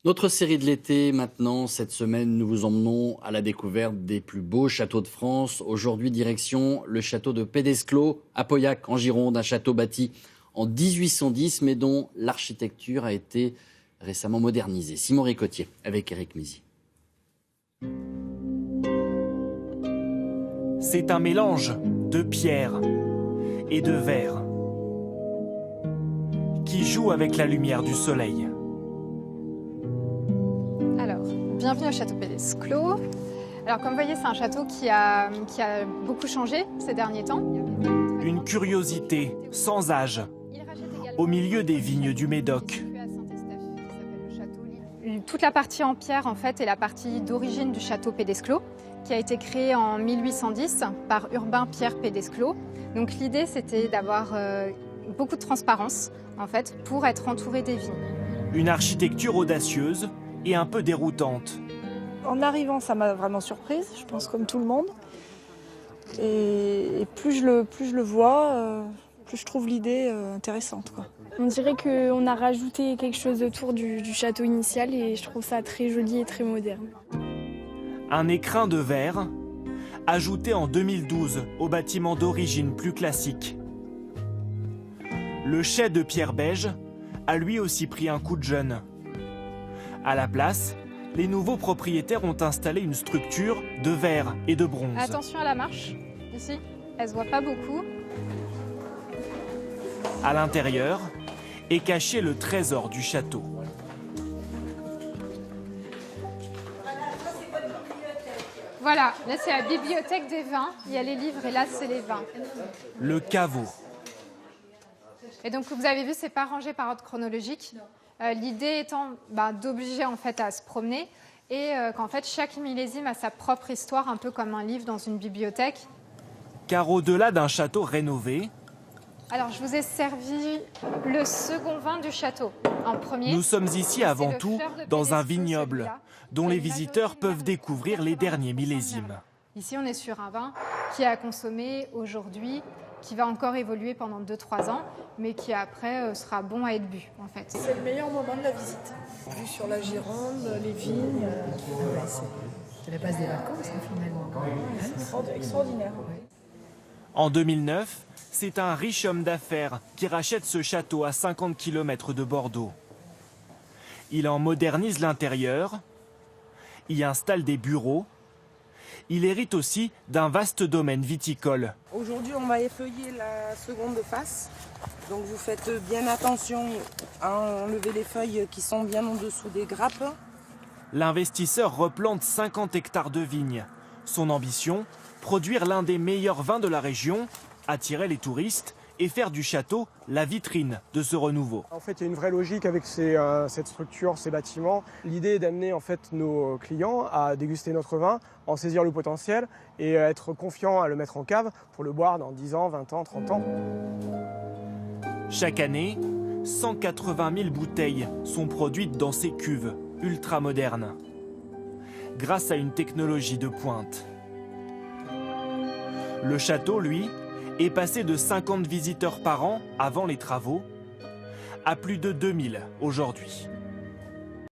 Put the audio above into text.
Notre série de l'été, maintenant, cette semaine, nous vous emmenons à la découverte des plus beaux châteaux de France. Aujourd'hui, direction le château de Pédesclos, à Pauillac, en Gironde, un château bâti en 1810, mais dont l'architecture a été récemment modernisée. Simon Ricotier, avec Éric Mizy. C'est un mélange de pierre et de verre qui joue avec la lumière du soleil. Bienvenue au château Pédesclos. Alors comme vous voyez, c'est un château qui a beaucoup changé ces derniers temps. Une curiosité sans âge, au milieu des vignes du Médoc. Toute la partie en pierre en fait est la partie d'origine du château Pédesclos, qui a été créé en 1810 par Urbain Pierre Pédesclos. Donc l'idée c'était d'avoir beaucoup de transparence en fait pour être entouré des vignes. Une architecture audacieuse et un peu déroutante. En arrivant, ça m'a vraiment surprise, je pense comme tout le monde. Et plus je le vois, plus je trouve l'idée intéressante, quoi. On dirait qu'on a rajouté quelque chose autour du château initial et je trouve ça très joli et très moderne. Un écrin de verre, ajouté en 2012 au bâtiment d'origine plus classique. Le chai de pierre beige a lui aussi pris un coup de jeune. À la place, les nouveaux propriétaires ont installé une structure de verre et de bronze. Attention à la marche, ici, elle se voit pas beaucoup. À l'intérieur est caché le trésor du château. Voilà, là c'est la bibliothèque des vins, il y a les livres et là c'est les vins. Le caveau. Et donc vous avez vu, c'est pas rangé par ordre chronologique. L'idée étant d'obliger en fait à se promener et qu'en fait chaque millésime a sa propre histoire, un peu comme un livre dans une bibliothèque. Car au-delà d'un château rénové, alors je vous ai servi le second vin du château en premier. Nous sommes ici avant tout dans un vignoble dont les visiteurs peuvent découvrir les derniers millésimes. Ici on est sur un vin qui est à consommer aujourd'hui, qui va encore évoluer pendant 2-3 ans, mais qui après sera bon à être bu en fait. C'est le meilleur moment de la visite. Vue sur la Gironde, les vignes. C'est la base des vacances finalement. C'est extraordinaire. En 2009, c'est un riche homme d'affaires qui rachète ce château à 50 km de Bordeaux. Il en modernise l'intérieur, y installe des bureaux. Il hérite aussi d'un vaste domaine viticole. Aujourd'hui, on va effeuiller la seconde face. Donc vous faites bien attention à enlever les feuilles qui sont bien en dessous des grappes. L'investisseur replante 50 hectares de vignes. Son ambition, produire l'un des meilleurs vins de la région, attirer les touristes et faire du château la vitrine de ce renouveau. En fait, il y a une vraie logique avec cette structure, ces bâtiments. L'idée est d'amener en fait nos clients à déguster notre vin, en saisir le potentiel et être confiants à le mettre en cave pour le boire dans 10 ans, 20 ans, 30 ans. Chaque année, 180 000 bouteilles sont produites dans ces cuves ultra modernes, grâce à une technologie de pointe. Le château, lui, est passé de 50 visiteurs par an avant les travaux à plus de 2000 aujourd'hui.